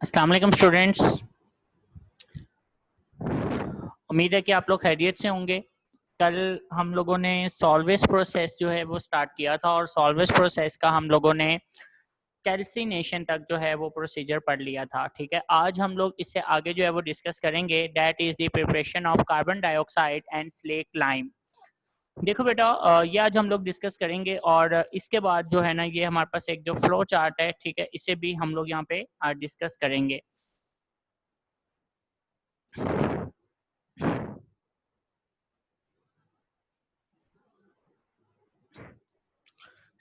अस्सलाम वालेकुम स्टूडेंट्स। उम्मीद है कि आप लोग खैरियत से होंगे। कल हम लोगों ने सॉल्वेज प्रोसेस जो है वो स्टार्ट किया था और सॉल्वेज प्रोसेस का हम लोगों ने कैल्सिनेशन तक जो है वो प्रोसीजर पढ़ लिया था। ठीक है, आज हम लोग इससे आगे जो है वो डिस्कस करेंगे, that is the preparation of carbon dioxide and slack lime. देखो बेटा, ये आज हम लोग डिस्कस करेंगे और इसके बाद जो है ना, ये हमारे पास एक जो फ्लो चार्ट है, ठीक है, इसे भी हम लोग यहाँ पे डिस्कस करेंगे।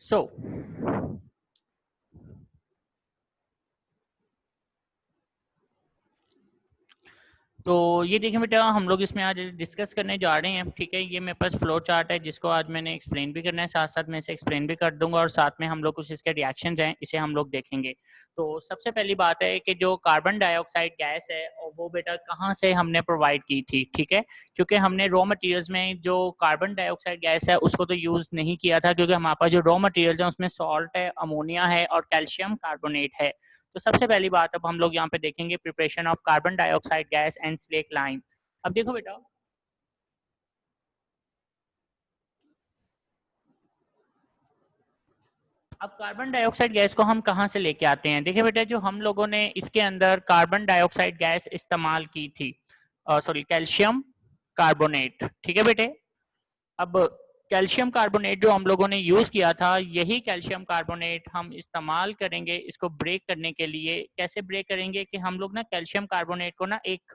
So, तो ये देखिए बेटा, हम लोग इसमें आज डिस्कस करने जा रहे हैं। ठीक है, ये मेरे पास फ्लो चार्ट है जिसको आज मैंने एक्सप्लेन भी करना है, साथ साथ मैं इसे एक्सप्लेन भी कर दूंगा और साथ में हम लोग कुछ इसके रिएक्शंस हैं, इसे हम लोग देखेंगे। तो सबसे पहली बात है कि जो कार्बन डाइऑक्साइड गैस है और वो बेटा कहाँ से हमने प्रोवाइड की थी। ठीक है, क्योंकि हमने रॉ मटेरियल्स में जो कार्बन डाइऑक्साइड गैस है उसको तो यूज नहीं किया था, क्योंकि हमारे पास जो रॉ मटेरियल्स है उसमें सॉल्ट है, अमोनिया है और कैल्शियम कार्बोनेट है। तो सबसे पहली बात अब हम लोग यहाँ पे देखेंगे preparation of carbon dioxide gas and slack lime. अब देखो बेटा, अब कार्बन डाइऑक्साइड गैस को हम कहाँ से लेके आते हैं। देखिए बेटा, जो हम लोगों ने इसके अंदर कार्बन डाइऑक्साइड गैस इस्तेमाल की थी, सॉरी, कैल्शियम कार्बोनेट। ठीक है बेटे, अब कैल्शियम कार्बोनेट जो हम लोगों ने यूज किया था, यही कैल्शियम कार्बोनेट हम इस्तेमाल करेंगे इसको ब्रेक करने के लिए। कैसे ब्रेक करेंगे कि हम लोग ना कैल्शियम कार्बोनेट को ना एक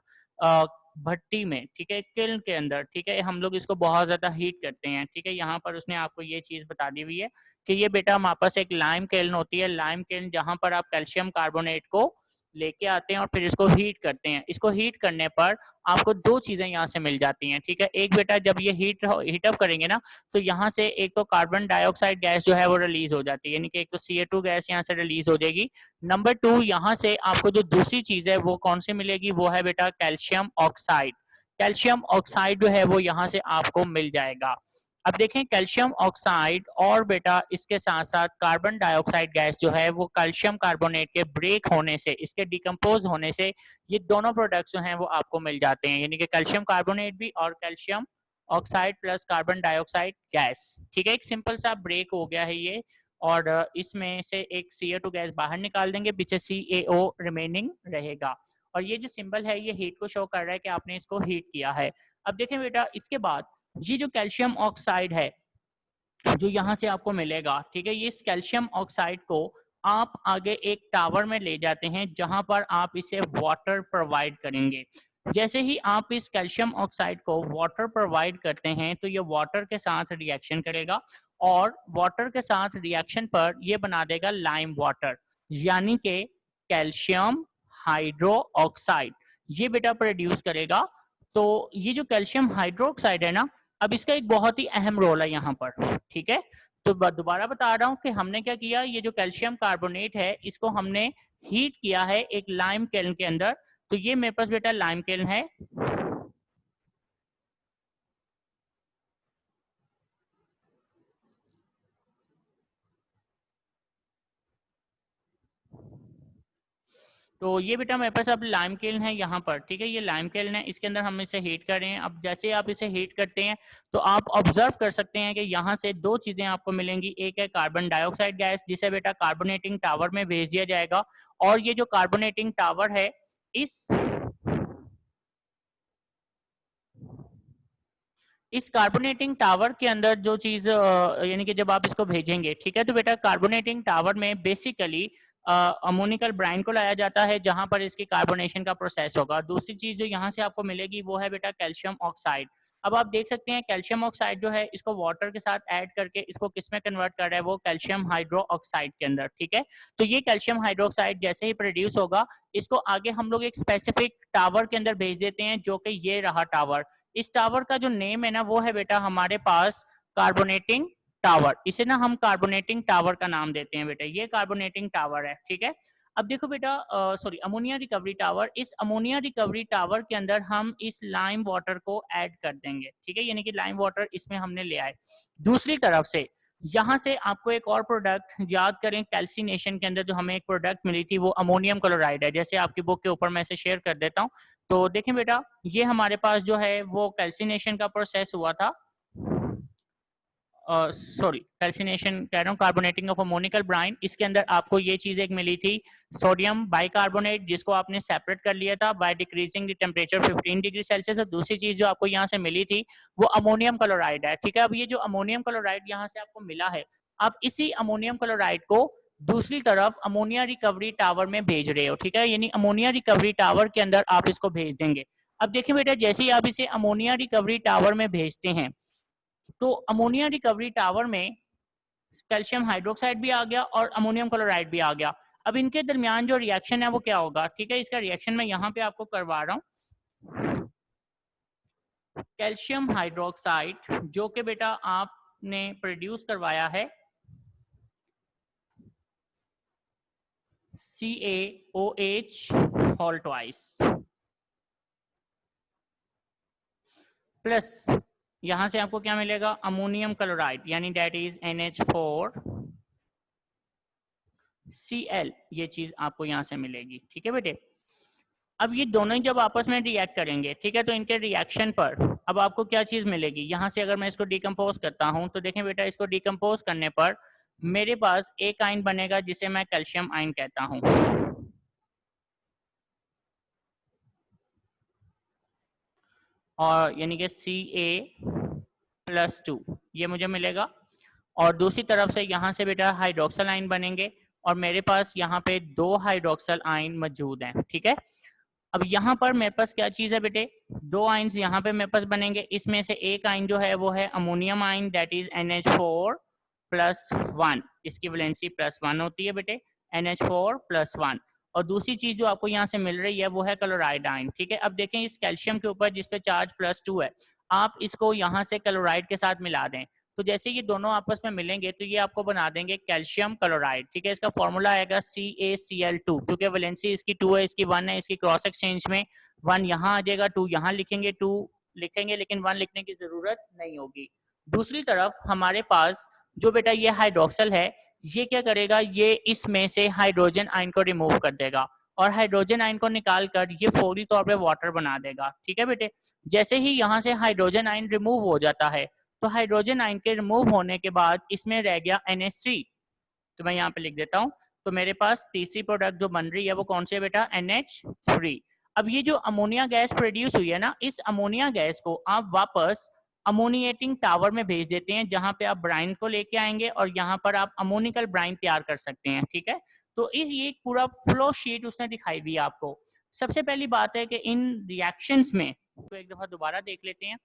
भट्टी में, ठीक है, किल्न के अंदर, ठीक है, हम लोग इसको बहुत ज्यादा हीट करते हैं। ठीक है, यहाँ पर उसने आपको ये चीज बता दी हुई है कि ये बेटा हमारे पास एक लाइम किल्न होती है, लाइम किल्न, जहां पर आप कैल्शियम कार्बोनेट को लेके आते हैं और फिर इसको हीट करते हैं। इसको हीट करने पर आपको दो चीजें यहाँ से मिल जाती हैं। ठीक है, एक बेटा, जब ये हीटअप करेंगे ना, तो यहाँ से एक तो कार्बन डाइऑक्साइड गैस जो है वो रिलीज हो जाती है, यानी कि एक तो CO2 गैस यहाँ से रिलीज हो जाएगी। नंबर 2, यहाँ से आपको जो दूसरी चीज है वो कौन सी मिलेगी, वो है बेटा कैल्शियम ऑक्साइड। कैल्शियम ऑक्साइड जो है वो यहाँ से आपको मिल जाएगा। अब देखें, कैल्शियम ऑक्साइड और बेटा इसके साथ साथ कार्बन डाइऑक्साइड गैस जो है वो कैल्शियम कार्बोनेट के ब्रेक होने से, इसके डिकम्पोज होने से, ये दोनों प्रोडक्ट्स जो हैं वो आपको मिल जाते हैं, यानी कि कैल्शियम कार्बोनेट भी और calcium oxide plus carbon dioxide gas. ठीक है, एक सिंपल सा ब्रेक हो गया है ये, और इसमें से एक CO2 गैस बाहर निकाल देंगे, पीछे CaO रिमेनिंग रहेगा। और ये जो सिंबल है ये हीट को शो कर रहा है कि आपने इसको हीट किया है। अब देखें बेटा, इसके बाद ये जो कैल्शियम ऑक्साइड है जो यहाँ से आपको मिलेगा, ठीक है, ये इस कैल्शियम ऑक्साइड को आप आगे एक टावर में ले जाते हैं जहां पर आप इसे वाटर प्रोवाइड करेंगे। जैसे ही आप इस कैल्शियम ऑक्साइड को वाटर प्रोवाइड करते हैं तो ये वाटर के साथ रिएक्शन करेगा और वाटर के साथ रिएक्शन पर ये बना देगा लाइम वाटर, यानी कि कैल्शियम हाइड्रो ऑक्साइड ये बेटा प्रोड्यूस करेगा। तो ये जो कैल्शियम हाइड्रोक्साइड है ना, अब इसका एक बहुत ही अहम रोल है यहाँ पर। ठीक है, तो दोबारा बता रहा हूँ कि हमने क्या किया, ये जो कैल्शियम कार्बोनेट है इसको हमने हीट किया है एक लाइम केल्न के अंदर। तो ये मेरे पास बेटा लाइम केल्न है। तो ये बेटा मेरे पास अब लाइम केल्न है यहाँ पर। ठीक है, ये लाइम केल्न है, इसके अंदर हम इसे हीट कर रहे हैं। अब जैसे आप इसे हीट करते हैं तो आप ऑब्जर्व कर सकते हैं कि यहाँ से दो चीजें आपको मिलेंगी। एक है कार्बन डाइऑक्साइड गैस जिसे बेटा कार्बोनेटिंग टावर में भेज दिया जाएगा, और ये जो कार्बोनेटिंग टावर है इस कार्बोनेटिंग टावर के अंदर जो चीज, यानी कि जब आप इसको भेजेंगे, ठीक है, तो बेटा कार्बोनेटिंग टावर में बेसिकली अमोनिकल ब्राइन को लाया जाता है जहां पर इसकी कार्बोनेशन का प्रोसेस होगा। दूसरी चीज जो यहाँ से आपको मिलेगी वो है बेटा कैल्शियम ऑक्साइड। अब आप देख सकते हैं कैल्शियम ऑक्साइड जो है इसको वाटर के साथ ऐड करके इसको किस में कन्वर्ट कर रहा है, वो कैल्शियम हाइड्रो ऑक्साइड के अंदर। ठीक है, तो ये कैल्शियम हाइड्रोक्साइड जैसे ही प्रोड्यूस होगा, इसको आगे हम लोग एक स्पेसिफिक टावर के अंदर भेज देते हैं, जो कि ये रहा टावर। इस टावर का जो नेम है ना वो है बेटा हमारे पास कार्बोनेटिंग टावर। इसे ना हम कार्बोनेटिंग टावर का नाम देते हैं बेटा, ये कार्बोनेटिंग टावर है। ठीक है, अब देखो बेटा, सॉरी, अमोनिया रिकवरी टावर, इस अमोनिया रिकवरी टावर के अंदर हम इस लाइम वाटर को ऐड कर देंगे। ठीक है, यानी कि लाइम वाटर इसमें हमने ले आए। दूसरी तरफ से यहाँ से आपको एक और प्रोडक्ट याद करें, कैल्सिनेशन के अंदर जो हमें एक प्रोडक्ट मिली थी वो अमोनियम क्लोराइड है। जैसे आपकी बुक के ऊपर मैं इसे शेयर कर देता हूँ। तो देखें बेटा, ये हमारे पास जो है वो कैल्सिनेशन का प्रोसेस हुआ था, सॉरी कैल्सिनेशन कह रहा हूँ, कार्बोनेटिंग ऑफ अमोनिकल ब्राइन। इसके अंदर आपको ये चीज एक मिली थी सोडियम बाइकार्बोनेट, जिसको आपने सेपरेट कर लिया था by decreasing the temperature 15 degree Celsius. और दूसरी चीज जो आपको यहाँ से मिली थी वो अमोनियम क्लोराइड है, ठीक है। अब ये जो अमोनियम क्लोराइड यहाँ से आपको मिला है, आप इसी अमोनियम क्लोराइड को दूसरी तरफ अमोनिया रिकवरी टावर में भेज रहे हो, ठीक है। यानी अमोनिया रिकवरी टावर के अंदर आप इसको भेज देंगे। अब देखिए बेटा, जैसे ही आप इसे अमोनिया रिकवरी टावर में भेजते हैं तो अमोनिया रिकवरी टावर में कैल्शियम हाइड्रोक्साइड भी आ गया और अमोनियम क्लोराइड भी आ गया। अब इनके दरमियान जो रिएक्शन है वो क्या होगा, ठीक है। इसका रिएक्शन मैं यहाँ पे आपको करवा रहा हूँ। कैल्शियम हाइड्रोक्साइड जो कि बेटा आपने प्रोड्यूस करवाया है CaOH होल ट्वाइस प्लस यहां से आपको क्या मिलेगा, अमोनियम क्लोराइड, यानी डेट इज NH4Cl। ये चीज आपको यहां से मिलेगी, ठीक है बेटे। अब ये दोनों ही जब आपस में रिएक्ट करेंगे, ठीक है, तो इनके रिएक्शन पर अब आपको क्या चीज मिलेगी। यहां से अगर मैं इसको डिकम्पोज करता हूं तो देखें बेटा, इसको डिकम्पोज करने पर मेरे पास एक आयन बनेगा जिसे मैं कैल्शियम आयन कहता हूं, और यानी कि Ca+2 ये मुझे मिलेगा। और दूसरी तरफ से यहाँ से बेटा हाइड्रोक्सल आयन बनेंगे और मेरे पास यहाँ पे 2 हाइड्रोक्सल आयन मौजूद हैं, ठीक है। अब यहाँ पर मेरे पास क्या चीज है बेटे, 2 आयन्स यहाँ पे मेरे पास बनेंगे। इसमें से एक आयन जो है वो है ammonium ion, that is NH4+1। इसकी वैलेंसी +1 होती है बेटे, NH4+1। और दूसरी चीज जो आपको यहाँ से मिल रही है वो है क्लोराइड आयन, ठीक है। अब देखें इस कैल्शियम के ऊपर जिसपे चार्ज +2 है, आप इसको यहाँ से क्लोराइड के साथ मिला दें तो जैसे ये दोनों आपस में मिलेंगे तो ये आपको बना देंगे कैल्शियम क्लोराइड, ठीक है। इसका फॉर्मूला आएगा CaCl2, क्योंकि वैलेंसी इसकी 2 है, इसकी 1 है। इसकी क्रॉस एक्सचेंज में 1 यहाँ आ जाएगा, 2 यहाँ लिखेंगे, 2 लिखेंगे, लेकिन 1 लिखने की जरूरत नहीं होगी। दूसरी तरफ हमारे पास जो बेटा ये हाइड्रोक्सल है, ये क्या करेगा, ये इसमें से हाइड्रोजन आयन को रिमूव कर देगा और हाइड्रोजन आयन को निकाल कर ये फौरी तौर पे वाटर बना देगा, ठीक है बेटे। जैसे ही यहाँ से हाइड्रोजन आयन रिमूव हो जाता है तो हाइड्रोजन आयन के रिमूव होने के बाद इसमें रह गया NH3, तो मैं यहाँ पे लिख देता हूँ। तो मेरे पास तीसरी प्रोडक्ट जो बन रही है वो कौन सी है बेटा, NH3। अब ये जो अमोनिया गैस प्रोड्यूस हुई है ना, इस अमोनिया गैस को आप वापस अमोनिएटिंग टावर में भेज देते हैं, जहां पे आप ब्राइन को लेके आएंगे और यहाँ पर आप अमोनिकल ब्राइन तैयार कर सकते हैं, ठीक है। तो इस ये पूरा फ्लो शीट उसने दिखाई दी आपको। सबसे पहली बात है कि इन रिएक्शंस में, तो एक दफा दोबारा देख लेते हैं।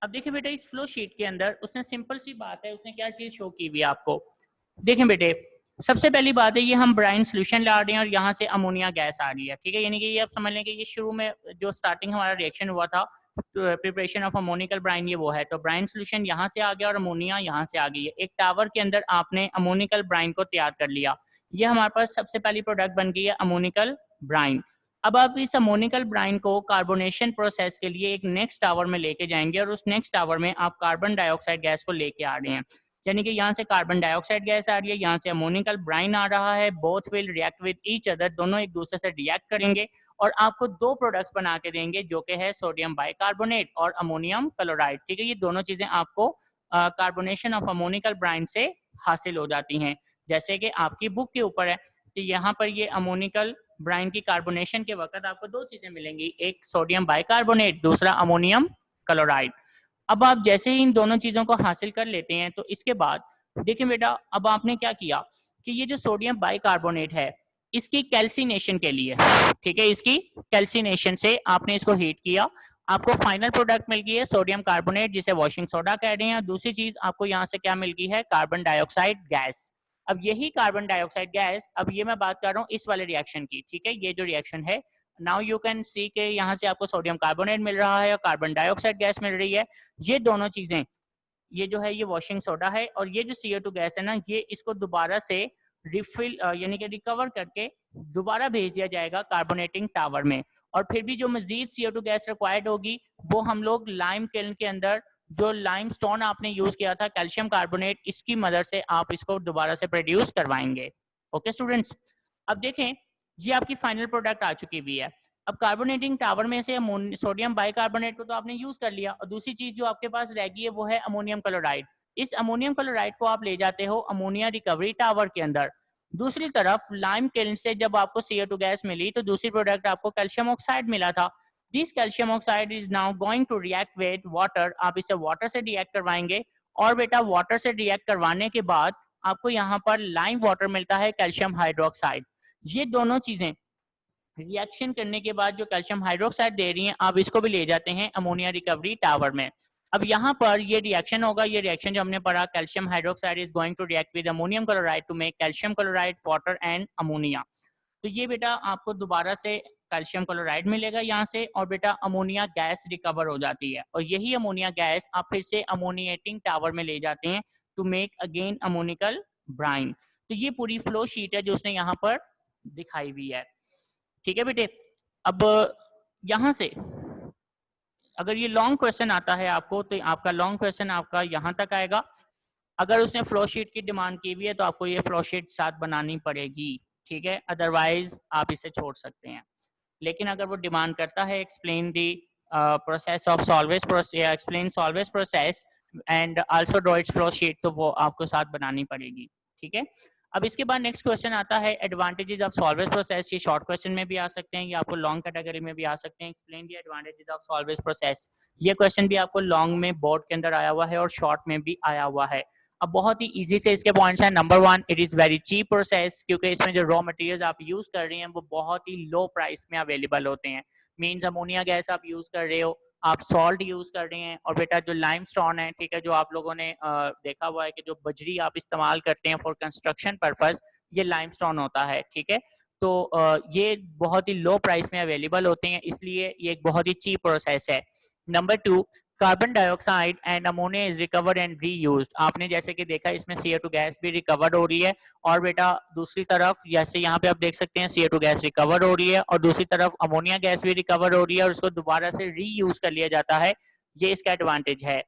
अब देखिए बेटा, इस फ्लो शीट के अंदर उसने सिंपल सी बात है, उसने क्या चीज शो की हुई है आपको। देखें बेटे, सबसे पहली बात है ये हम ब्राइन सोल्यूशन ला रहे हैं और यहाँ से अमोनिया गैस आ रही है, ठीक है। यानी कि ये आप समझ लें कि ये शुरू में जो स्टार्टिंग हमारा रिएक्शन हुआ था, तो प्रिपरेशन ऑफ अमोनिकल ब्राइन, ये वो है। तो ब्राइन सोल्यूशन यहाँ से आ गया और अमोनिया यहाँ से आ गई है। एक टावर के अंदर आपने अमोनिकल ब्राइन को तैयार कर लिया। ये हमारे पास सबसे पहली प्रोडक्ट बन गई है अमोनिकल ब्राइन। अब आप इस अमोनिकल ब्राइन को कार्बोनेशन प्रोसेस के लिए एक नेक्स्ट टावर में लेके जाएंगे और उस नेक्स्ट टावर में आप कार्बन डाइऑक्साइड गैस को लेके आ रहे हैं। यानी कि यहाँ से कार्बन डाइऑक्साइड गैस आ रही है, यहाँ से अमोनिकल ब्राइन आ रहा है। Both will react with each other, दोनों एक दूसरे से रिएक्ट करेंगे और आपको 2 प्रोडक्ट्स बना के देंगे जो कि है सोडियम बाइकार्बोनेट और अमोनियम क्लोराइड, ठीक है। ये दोनों चीजें आपको कार्बोनेशन ऑफ अमोनिकल ब्राइन से हासिल हो जाती हैं। जैसे कि आपकी बुक के ऊपर है कि यहाँ पर ये अमोनिकल ब्राइन की कार्बोनेशन के वक्त आपको 2 चीजें मिलेंगी, एक सोडियम बाइकार्बोनेट, दूसरा अमोनियम क्लोराइड। अब आप जैसे ही इन दोनों चीजों को हासिल कर लेते हैं तो इसके बाद देखिए बेटा, अब आपने क्या किया कि ये जो सोडियम बाइकार्बोनेट है इसकी कैल्सिनेशन के लिए, ठीक है, इसकी कैल्सिनेशन से आपने इसको हीट किया, आपको फाइनल प्रोडक्ट मिल गई है सोडियम कार्बोनेट, जिसे वॉशिंग सोडा कह रहे हैं। दूसरी चीज आपको यहाँ से क्या मिल गई है, कार्बन डाइऑक्साइड गैस। अब यही कार्बन डाइऑक्साइड गैस, अब ये मैं बात कर रहा हूँ इस वाले रिएक्शन की, ठीक है। ये जो रिएक्शन है, नाउ यू कैन सी के यहाँ से आपको सोडियम कार्बोनेट मिल रहा है और कार्बन डाइऑक्साइड गैस मिल रही है। ये दोनों चीजें, ये जो है ये वॉशिंग सोडा है और ये जो CO2 गैस है ना, ये इसको दोबारा से रिफिल यानी कि रिकवर करके दोबारा भेज दिया जाएगा कार्बोनेटिंग टावर में। और फिर भी जो मजीद CO2 गैस रिक्वायर्ड होगी वो हम लोग लाइम किल्न के अंदर जो लाइमस्टोन आपने यूज किया था कैल्शियम कार्बोनेट, इसकी मदद से आप इसको दोबारा से प्रोड्यूस करवाएंगे। ओके स्टूडेंट्स, अब देखें ये आपकी फाइनल प्रोडक्ट आ चुकी हुई है। अब कार्बोनेटिंग टावर में से सोडियम बाइकार्बोनेट को तो आपने यूज कर लिया, और दूसरी चीज जो आपके पास रह गई है वो है अमोनियम क्लोराइड। इस अमोनियम क्लोराइड को आप ले जाते हो अमोनिया रिकवरी टावर के अंदर। दूसरी तरफ लाइम किल्न से जब आपको CO2 गैस मिली तो दूसरी प्रोडक्ट आपको कैल्शियम ऑक्साइड मिला था। This calcium oxide is now going to react with water, आप इसे वाटर से रिएक्ट करवाएंगे, और बेटा वाटर से रिएक्ट करवाने के बाद आपको यहाँ पर लाइम वाटर मिलता है कैल्शियम हाइड्रोक्साइड। ये दोनों चीजें रिएक्शन करने के बाद जो कैल्शियम हाइड्रोक्साइड दे रही हैं, आप इसको भी ले जाते हैं अमोनिया रिकवरी टावर में। अब यहाँ पर ये रिएक्शन होगा, ये रिएक्शन जो हमने पढ़ा, calcium hydroxide is going to react with ammonium chloride to make calcium chloride, water and ammonia. तो ये बेटा आपको दोबारा से कैल्शियम क्लोराइड मिलेगा यहाँ से, और बेटा अमोनिया गैस रिकवर हो जाती है, और यही अमोनिया गैस आप फिर से अमोनिएटिंग टावर में ले जाते हैं to make again ammoniacal brine. तो ये पूरी फ्लो शीट है जो उसने यहाँ पर दिखाई हुई है। ठीक है बेटे, अब यहां से अगर ये लॉन्ग क्वेश्चन आता है आपको, तो आपका लॉन्ग क्वेश्चन आपका यहां तक आएगा। अगर उसने फ्लो शीट की डिमांड की हुई है तो आपको ये फ्लो शीट साथ बनानी पड़ेगी, ठीक है, अदरवाइज आप इसे छोड़ सकते हैं। लेकिन अगर वो डिमांड करता है explain the process of salvage process, explain salvage process and also draw it's flow sheet, तो वो आपको साथ बनानी पड़ेगी। ठीक है, अब इसके बाद नेक्स्ट क्वेश्चन आता है एडवांटेजेस ऑफ सॉल्वेज प्रोसेस। ये शॉर्ट क्वेश्चन में भी आ सकते हैं, ये आपको लॉन्ग कैटेगरी में भी आ सकते हैं। Explain the advantages of salvage process, ये क्वेश्चन भी आपको लॉन्ग में बोर्ड के अंदर आया हुआ है और शॉर्ट में भी आया हुआ है। अब बहुत ही इजी से इसके पॉइंट्स हैं। Number 1, it is very cheap process, क्योंकि इसमें जो रॉ मटेरियल्स आप यूज कर रहे हैं वो बहुत ही लो प्राइस में अवेलेबल होते हैं। मींस अमोनिया गैस आप यूज कर रहे हो, आप सॉल्ट यूज कर रहे हैं, और बेटा जो लाइमस्टोन है, ठीक है, जो आप लोगों ने देखा हुआ है कि जो बजरी आप इस्तेमाल करते हैं फॉर कंस्ट्रक्शन पर्पस, ये लाइमस्टोन होता है। ठीक है, तो ये बहुत ही लो प्राइस में अवेलेबल होते हैं, इसलिए ये एक बहुत ही चीप प्रोसेस है। Number 2, carbon dioxide and ammonia is recovered and reused. आपने जैसे कि देखा इसमें CO2 गैस भी रिकवर हो रही है, और बेटा दूसरी तरफ जैसे यहाँ पे आप देख सकते हैं CO2 गैस रिकवर हो रही है, और दूसरी तरफ अमोनिया गैस भी रिकवर हो रही है, और उसको दोबारा से रीयूज कर लिया जाता है। ये इसका एडवांटेज है।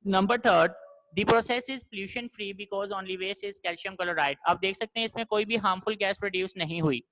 Number 3, the process is pollution free because only waste is calcium chloride. आप देख सकते हैं इसमें कोई भी हार्मफुल गैस प्रोड्यूस नहीं हुई,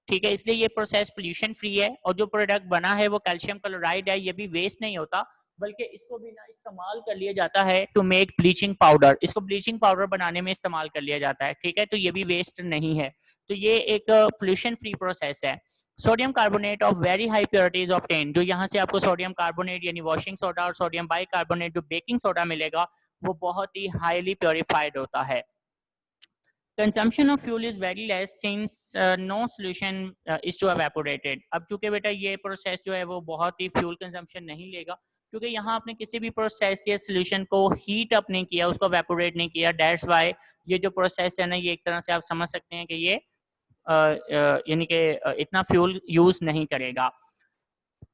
ठीक है, इसलिए ये प्रोसेस पोल्यूशन फ्री है। और जो प्रोडक्ट बना है वो कैल्शियम क्लोराइड है, ये भी वेस्ट नहीं होता, बल्कि इसको भी ना इस्तेमाल कर लिया जाता है टू मेक ब्लीचिंग पाउडर। इसको ब्लीचिंग पाउडर बनाने में इस्तेमाल कर लिया जाता है। ठीक है, तो ये भी वेस्ट नहीं है, तो ये एक पोल्यूशन फ्री प्रोसेस है। Sodium carbonate of very high purity is obtain, जो यहाँ से आपको सोडियम कार्बोनेट यानी वॉशिंग सोडा और सोडियम बाइकार्बोनेट जो बेकिंग सोडा मिलेगा वो बहुत ही हाईली प्योरिफाइड होता है। Consumption of fuel is very less since no solution is to evaporated. अब चूंकि बेटा ये प्रोसेस जो है वो बहुत ही फ्यूल कंजम्पशन नहीं लेगा, क्योंकि यहाँ आपने किसी भी प्रोसेस या सोल्यूशन को हीट अप नहीं किया, उसको एवेपोरेट नहीं किया। दैट्स व्हाई ये जो प्रोसेस है ना, ये एक तरह से आप समझ सकते हैं कि ये यानी कि इतना फ्यूल यूज नहीं करेगा।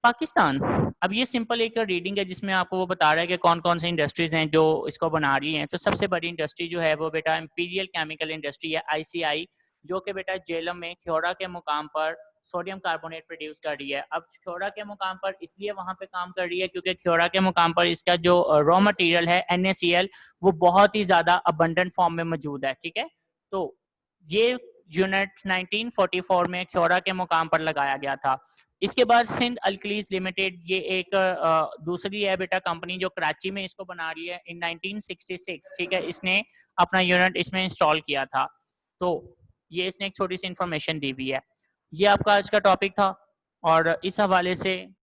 पाकिस्तान, अब ये सिंपल एक रीडिंग है जिसमें आपको वो बता रहा है कि कौन कौन सी इंडस्ट्रीज हैं जो इसको बना रही हैं। तो सबसे बड़ी इंडस्ट्री जो है वो बेटा इंपीरियल केमिकल इंडस्ट्री है, ICI, जो कि बेटा जेलम में ख्योड़ा के मुकाम पर सोडियम कार्बोनेट प्रोड्यूस कर रही है। अब ख्योड़ा के मुकाम पर इसलिए वहां पे काम कर रही है क्योंकि ख्योड़ा के मुकाम पर इसका जो रॉ मटेरियल है NaCl वो बहुत ही ज्यादा अबंडेंट फॉर्म में मौजूद है। ठीक है, तो ये यूनिट 1944 में ख्योड़ा के मुकाम पर लगाया गया था। इसके बाद सिंध अल्कलीज लिमिटेड, ये एक दूसरी है बेटा कंपनी जो कराची में इसको बना रही है इन 1966। ठीक है, इसने अपना यूनिट इसमें इंस्टॉल किया था। तो ये इसने एक छोटी सी इंफॉर्मेशन दी हुई है। ये आपका आज का टॉपिक था, और इस हवाले से